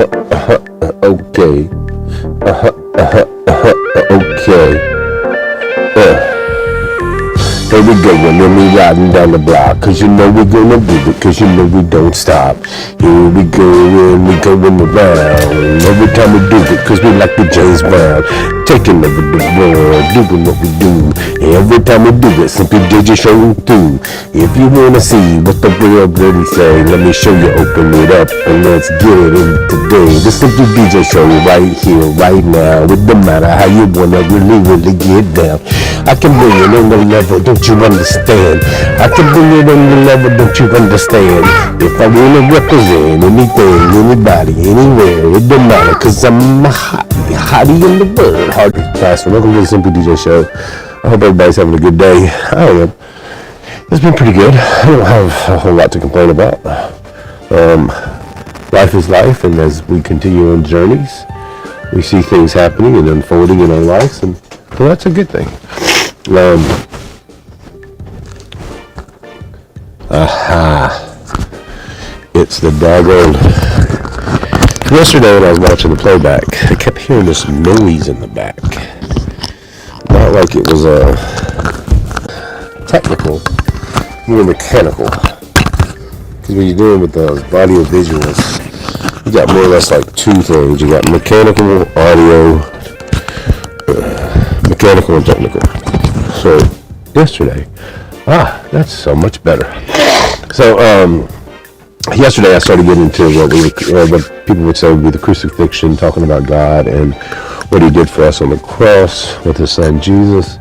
Okay. Okay. Here we go, and then we riding down the block, cause you know we're gonna do it, cause you know we don't stop. Here we go, and we going around, every time we do it, cause we like the James Brown, taking over the world, doing what we do, every time we do it, Simply Dee Jay Show through. If you wanna see what the world really say, let me show you, open it up, and let's get it in today. The Simply Dee Jay Show right here, right now, it don't matter how you wanna really get down. I can bring it on the level, don't you understand? I can bring it on the level, don't you understand? If I wanna represent anything, anybody, anywhere, it don't matter, cause I'm a hottie in the world. Hardest faster. Welcome to the Simply Dee Jay Show. I hope everybody's having a good day. I am. It's been pretty good. I don't have a whole lot to complain about. Life is life, and as we continue on journeys, we see things happening and unfolding in our lives, and well, that's a good thing. It's the daggone. Yesterday when I was watching the playback, I kept hearing this noise in the back. Not like it was technical, more mechanical. Because when you're dealing with the audio visuals, you got more or less like two things. You got mechanical, audio, mechanical and technical. So yesterday, that's so much better. So yesterday I started getting into what people would say would be the crucifixion, talking about God and what He did for us on the cross with His Son Jesus.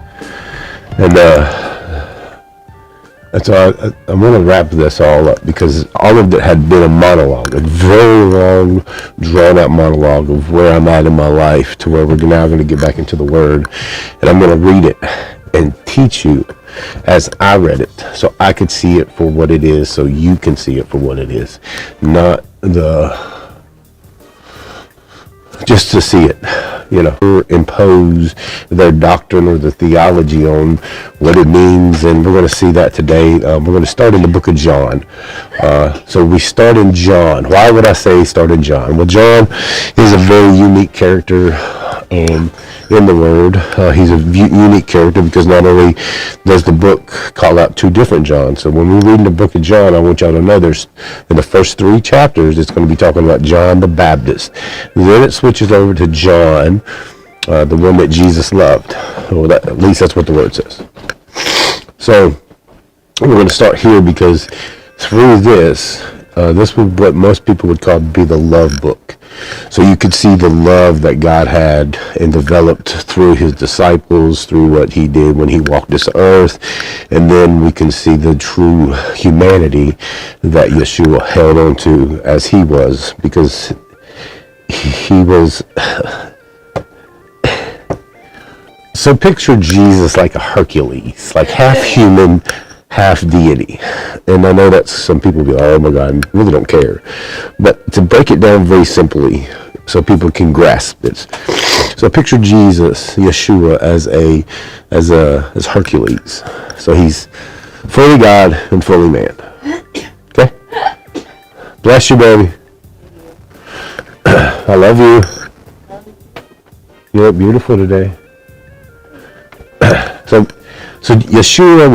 And so I'm going to wrap this all up, because all of it had been a monologue, a very long, drawn-out monologue of where I'm at in my life, to where we're now going to get back into the Word, and I'm going to read it and teach you as I read it, so I could see it for what it is, so you can see it for what it is, not just to see it, impose their doctrine or the theology on what it means. And we're going to see that today. We're going to start in the book of John. So we start in John. Why would I say start in John? Well, John is a very unique character in the Word. He's a unique character because not only does the book call out two different Johns. So when we read in the book of John, I want y'all to know there's, in the first three chapters, it's going to be talking about John the Baptist. Then it switches over to John, the one that Jesus loved. Well, at least that's what the Word says. So we're going to start here, because through this was what most people would call be the love book. So you could see the love that God had and developed through His disciples, through what He did when He walked this earth. And then we can see the true humanity that Yeshua held on to as He was, because He was... So picture Jesus like a Hercules, like half human, half deity. And I know that some people will be like, oh my God, I really don't care. But to break it down very simply, so people can grasp this. So picture Jesus, Yeshua, as Hercules. So He's fully God and fully man. Okay? Bless you, baby. I love you. You look beautiful today. So Yeshua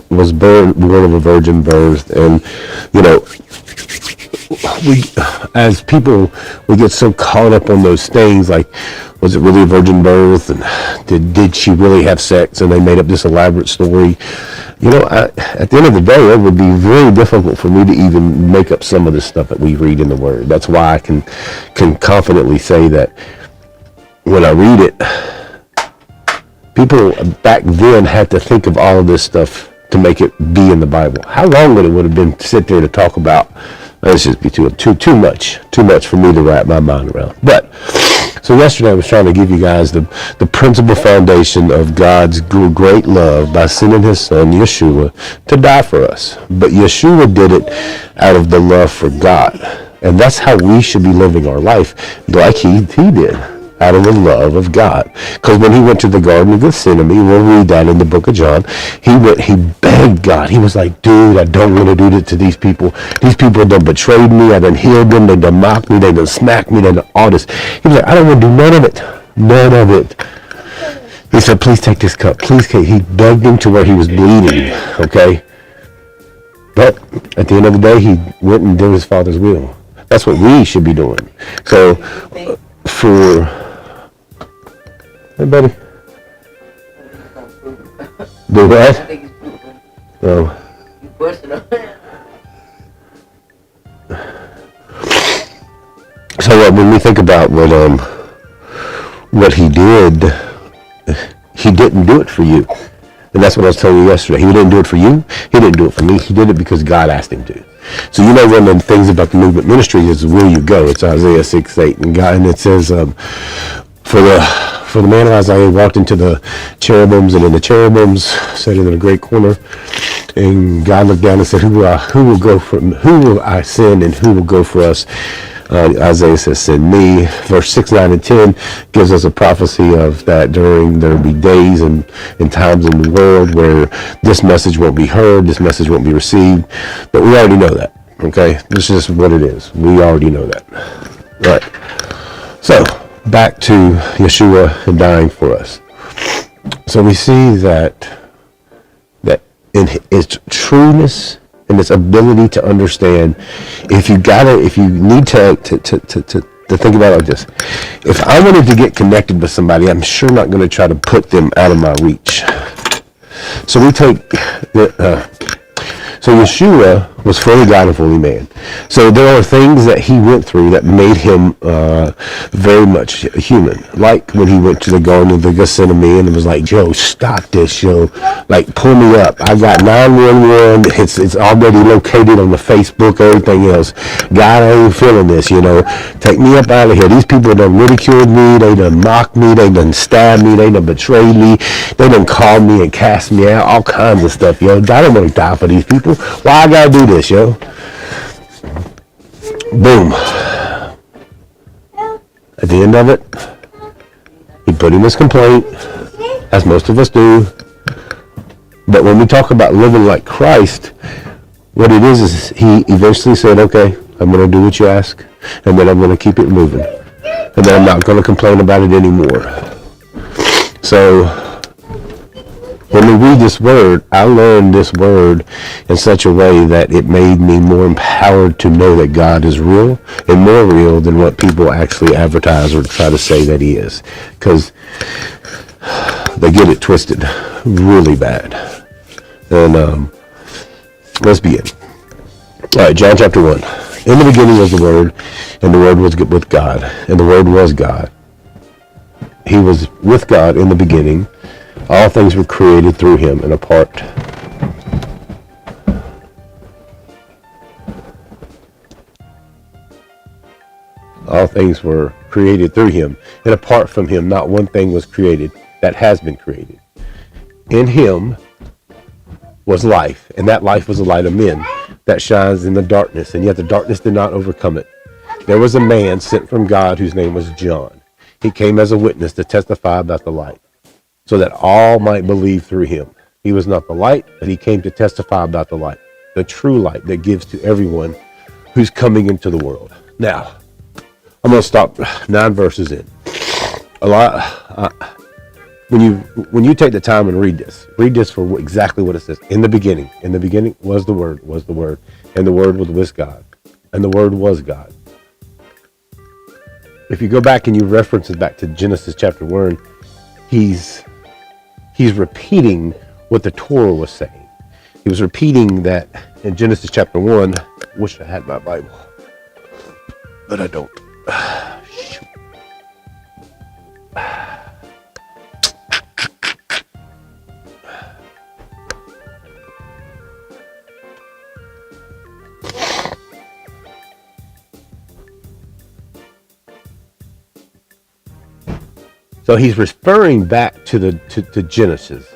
was born of a virgin birth, and we as people we get so caught up on those things, like, was it really a virgin birth, and did she really have sex, and they made up this elaborate story. At the end of the day, it would be very difficult for me to even make up some of the stuff that we read in the Word. That's why I can confidently say that when I read it, people back then had to think of all of this stuff to make it be in the Bible. How long would it have been to sit there to talk about? This just be too much for me to wrap my mind around. But so yesterday I was trying to give you guys the principal foundation of God's great love by sending His Son Yeshua to die for us. But Yeshua did it out of the love for God, and that's how we should be living our life, like He did. out of the love of God. Because when he went to the Garden of Gethsemane, we'll read that in the book of John, he begged God. He was like, dude, I don't want to do this to these people. These people done betrayed me. I done healed them. They done mocked me. They done smacked me. They done all this. He was like, I don't want to do none of it. None of it. He said, please take this cup. Please take. He begged him to where he was bleeding. Okay? But at the end of the day, he went and did his Father's will. That's what we should be doing. So, for... Hey, buddy. Do what? Oh. So when we think about what he did, he didn't do it for you. And that's what I was telling you yesterday. He didn't do it for you. He didn't do it for me. He did it because God asked him to. So you know one of the things about the movement ministry is will you go? It's Isaiah 6:8, and it says for the man of Isaiah walked into the cherubims, and in the cherubims sat in a great corner. And God looked down and said, who will I send, and who will go for us? Isaiah says, send me. Verse 6, 9, and 10 gives us a prophecy of that there will be days and times in the world where this message won't be heard, this message won't be received. But we already know that, okay? This is just what it is. We already know that. All right. So, back to Yeshua and dying for us. So we see that in its trueness and its ability to understand, if you need to think about it like this. If I wanted to get connected with somebody, I'm sure not going to try to put them out of my reach. So we take so Yeshua was fully God and fully man. So there are things that he went through that made him very much human. Like when he went to the Garden of the Gethsemane and was like, yo, stop this, yo. Like, pull me up. I got 911. It's already located on the Facebook, everything else. God, I ain't feeling this, you know. Take me up out of here. These people done ridiculed me. They done mocked me. They done stabbed me. They done betrayed me. They done called me and cast me out. All kinds of stuff, yo. I don't want to die for these people. Why I gotta do this, yo? Boom. At the end of it, he put in his complaint, as most of us do. But when we talk about living like Christ, what it is he eventually said, okay, I'm going to do what you ask, and then I'm going to keep it moving. And then I'm not going to complain about it anymore. So when we read this word, I learned this word in such a way that it made me more empowered to know that God is real and more real than what people actually advertise or try to say that he is. Because they get it twisted really bad. And let's begin. All right, John chapter 1. In the beginning was the Word, and the Word was with God, and the Word was God. He was with God in the beginning. All things were created through him, and apart. All things were created through him, and apart from him, not one thing was created that has been created. In him was life, and that life was the light of men that shines in the darkness, and yet the darkness did not overcome it. There was a man sent from God whose name was John. He came as a witness to testify about the light, so that all might believe through him. He was not the light, but he came to testify about the light, the true light that gives to everyone who's coming into the world. Now, I'm going to stop 9 verses in. When you take the time and read this for exactly what it says. In the beginning was the Word, and the Word was with God, and the Word was God. If you go back and you reference it back to Genesis chapter 1, he's repeating what the Torah was saying. He was repeating that in Genesis chapter 1. Wish I had my Bible, but I don't. Shoot. So he's referring back to Genesis,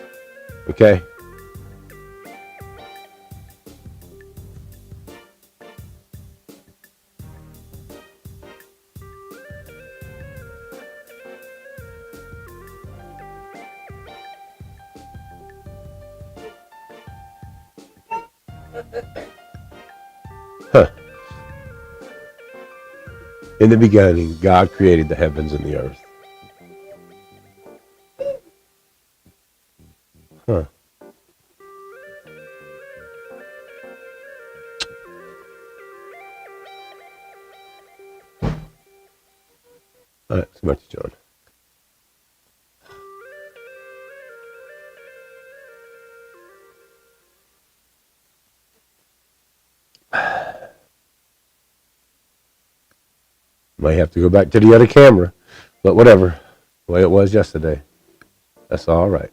okay? Huh. In the beginning, God created the heavens and the earth. Huh. All right, so back to John. Might have to go back to the other camera, but whatever. The way it was yesterday. That's all right.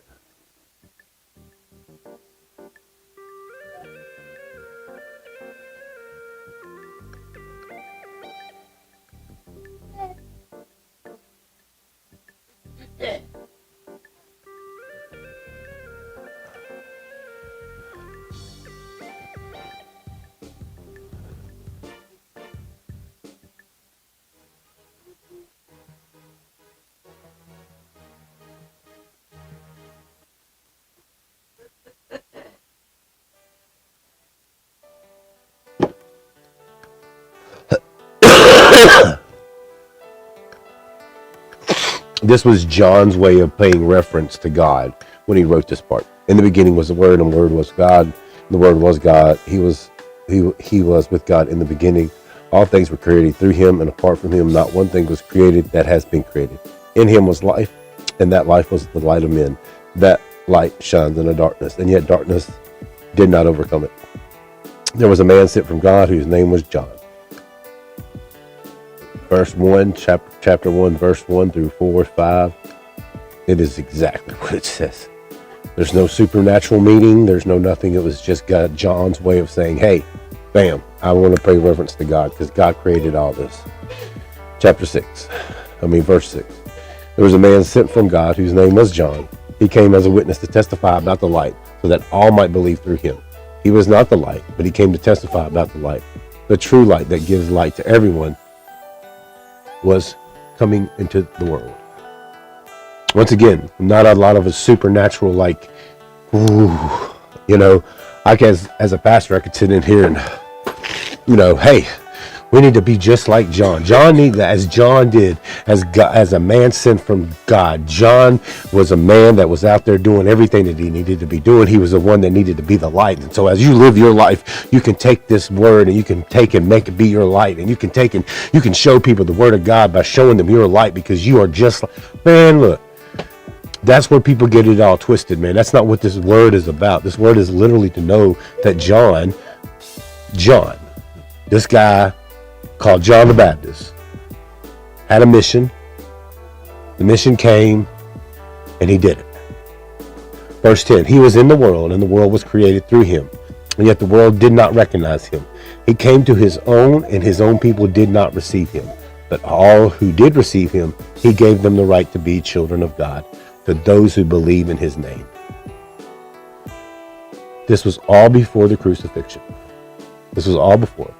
This was John's way of paying reference to God when he wrote this part. In the beginning was the Word, and the Word was God. And the Word was God. He was with God in the beginning. All things were created through him, and apart from him, not one thing was created that has been created. In him was life, and that life was the light of men. That light shines in the darkness, and yet darkness did not overcome it. There was a man sent from God whose name was John. Verse 1, chapter 1, verse 1 through 4, 5. It is exactly what it says. There's no supernatural meaning. There's no nothing. It was just God, John's way of saying, hey, I want to pay reference to God because God created all this. Verse 6. There was a man sent from God whose name was John. He came as a witness to testify about the light so that all might believe through him. He was not the light, but he came to testify about the light. The true light that gives light to everyone was coming into the world. Once again, not a lot of a supernatural like, I guess as a pastor, I could sit in here and, hey, we need to be just like John. John needed, as John did, as a man sent from God. John was a man that was out there doing everything that he needed to be doing. He was the one that needed to be the light. And so as you live your life, you can take this word and you can take and make it be your light. And you can take and you can show people the word of God by showing them your light, because you are just like, man, look. That's where people get it all twisted, man. That's not what this word is about. This word is literally to know that John, this guy called John the Baptist, had a mission. The mission came, and he did it. Verse 10, he was in the world, and the world was created through him, and yet the world did not recognize him. He came to his own, and his own people did not receive him. But all who did receive him, he gave them the right to be children of God, to those who believe in his name. This was all before the crucifixion. This was all before.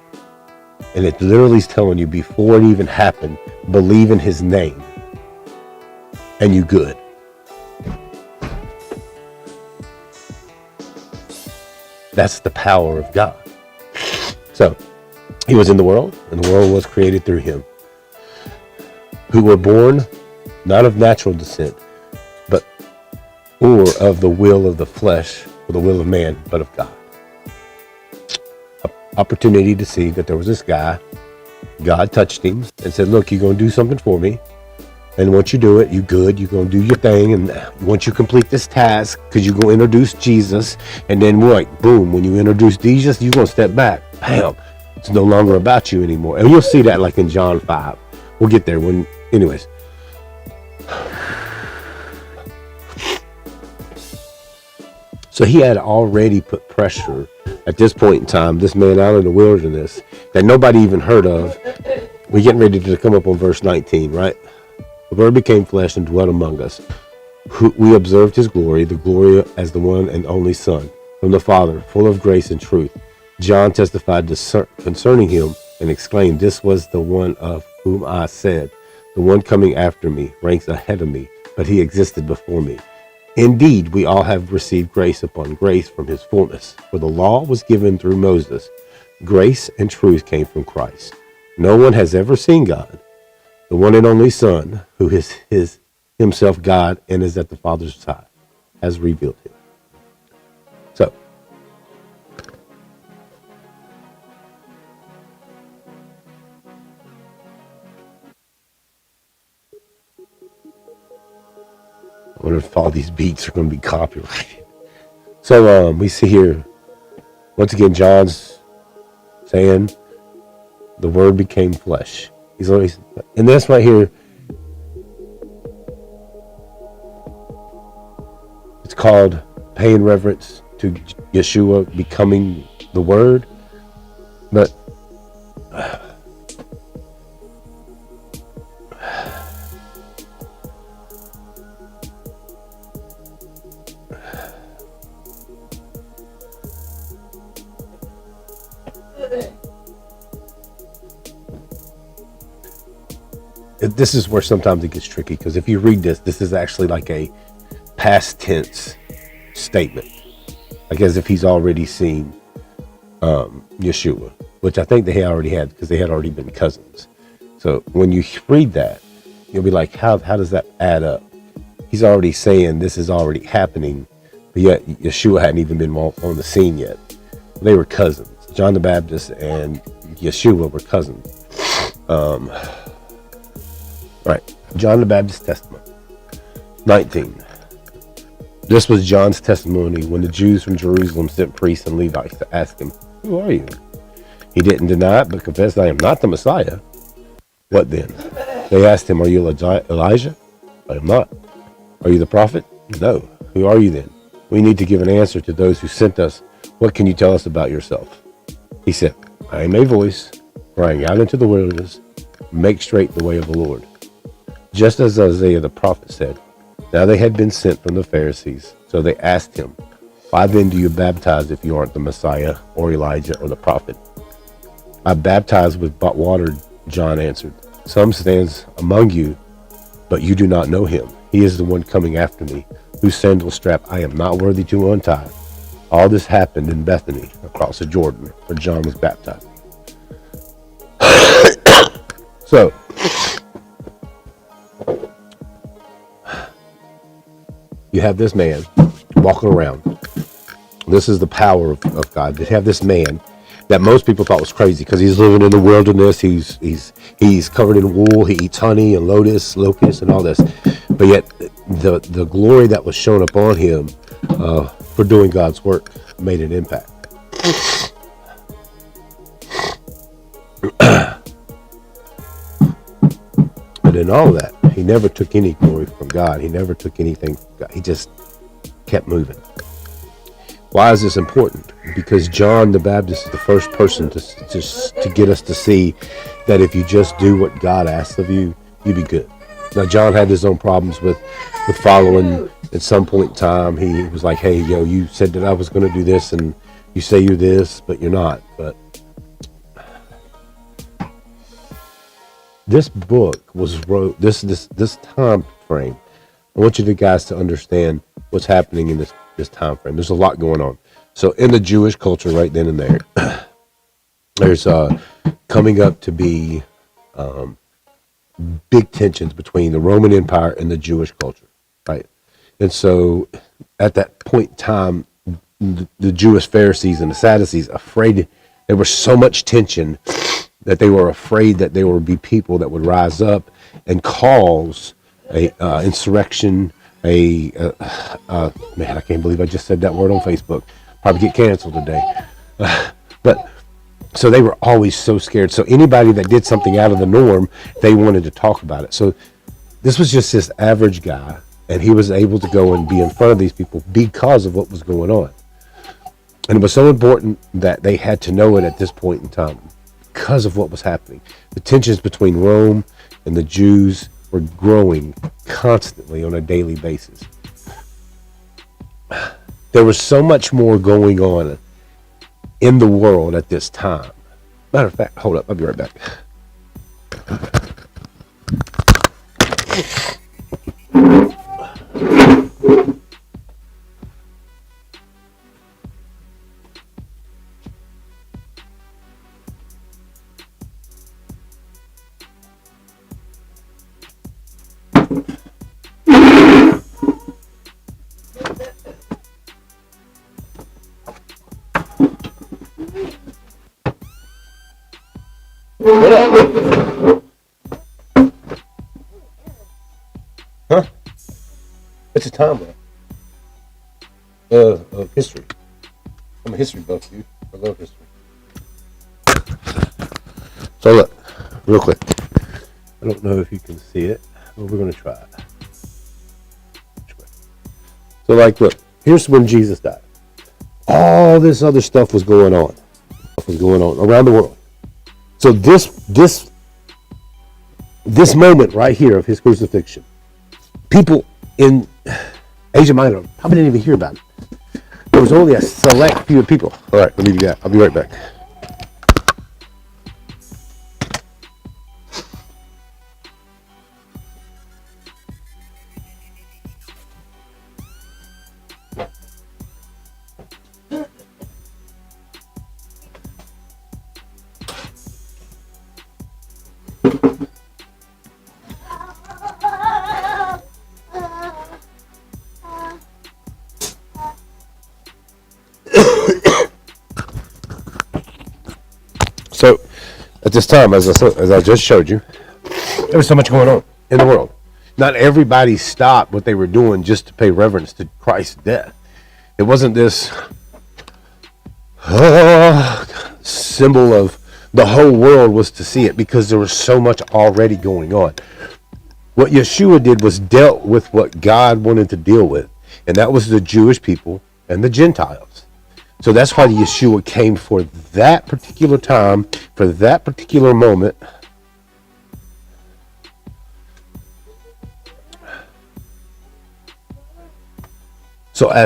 And it literally is telling you before it even happened, believe in his name and you good. That's the power of God. So he was in the world, and the world was created through him, who were born not of natural descent, or of the will of the flesh, or the will of man, but of God. Opportunity to see that there was this guy. God touched him and said, look, you're going to do something for me. And once you do it, you good. You're going to do your thing. And once you complete this task, because you're going to introduce Jesus. And then boom, when you introduce Jesus, you're going to step back. Bam. It's no longer about you anymore. And you'll see that like in John 5. We'll get there anyways. So he had already put pressure at this point in time, this man out in the wilderness that nobody even heard of. We're getting ready to come up on verse 19, right? The Word became flesh and dwelt among us. We observed his glory, the glory as the one and only Son from the Father, full of grace and truth. John testified concerning him and exclaimed, this was the one of whom I said, the one coming after me ranks ahead of me, but he existed before me. Indeed, we all have received grace upon grace from his fullness. For the law was given through Moses. Grace and truth came from Christ. No one has ever seen God. The one and only Son, who is himself God and is at the Father's side, has revealed him. So, I wonder if all these beats are going to be copyrighted. So we see here, once again, John's saying the Word became flesh. He's always, and this right here, it's called paying reverence to Yeshua becoming the Word. But this is where sometimes it gets tricky, because if you read this is actually like a past tense statement, like as if he's already seen Yeshua, which I think they already had, because they had already been cousins. So when you read that, you'll be like, how does that add up? He's already saying this is already happening, but yet Yeshua hadn't even been on the scene yet. They were cousins. John the Baptist and Yeshua were cousins. Right. John the Baptist's testimony. 19. This was John's testimony when the Jews from Jerusalem sent priests and Levites to ask him, "Who are you?" He didn't deny it, but confessed, "I am not the Messiah." What then? They asked him, "Are you Elijah?" "I am not." "Are you the prophet?" "No." "Who are you then?" "We need to give an answer to those who sent us. What can you tell us about yourself?" He said, "I am a voice crying out into the wilderness, make straight the way of the Lord." Just as Isaiah the prophet said. Now they had been sent from the Pharisees, so they asked him, "Why then do you baptize if you aren't the Messiah or Elijah or the prophet?" "I baptize with water," John answered. "Some stands among you, but you do not know him. He is the one coming after me, whose sandal strap I am not worthy to untie." All this happened in Bethany, across the Jordan, where John was baptized. So, you have this man walking around. This is the power of God. You have this man that most people thought was crazy, because he's living in the wilderness. He's covered in wool. He eats honey and locusts and all this. But yet the glory that was shown upon him for doing God's work made an impact. But in all that, he never took any glory from God. He never took anything from God. He just kept moving. Why is this important? Because John the Baptist is the first person to get us to see that if you just do what God asks of you, you be good. Now, John had his own problems with following. At some point in time, he was like, "Hey, you said that I was going to do this, and you say you're this, but you're not." But this book was wrote, this time frame. I want you guys to understand what's happening in this time frame. There's a lot going on. So in the Jewish culture right then and there, there's coming up to be big tensions between the Roman Empire and the Jewish culture, right? And so at that point in time, the Jewish Pharisees and the Sadducees afraid, there was so much tension that they were afraid that there would be people that would rise up and cause a insurrection, man, I can't believe I just said that word on Facebook. Probably get canceled today. But so they were always so scared. So anybody that did something out of the norm, they wanted to talk about it. So this was just this average guy, and he was able to go and be in front of these people because of what was going on. And it was so important that they had to know it at this point in time because of what was happening. The tensions between Rome and the Jews were growing constantly on a daily basis. There was so much more going on in the world at this time. Matter of fact, hold up, I'll be right back. Huh? It's a time, of history. I'm a history buff, dude. I love history. So look, real quick. I don't know if you can see it, but we're going to try it. So like, look, here's when Jesus died. All this other stuff was going on. Around the world. So this moment right here of his crucifixion, people in Asia Minor probably didn't even hear about it. There was only a select few people. All right, I'll leave you guys. I'll be right back. So, at this time, as I just showed you, there was so much going on in the world. Not everybody stopped what they were doing just to pay reverence to Christ's death. It wasn't this symbol of the whole world was to see it, because there was so much already going on. What Yeshua did was dealt with what God wanted to deal with, and that was the Jewish people and the Gentiles. So that's why Yeshua came for that particular time, for that particular moment. So as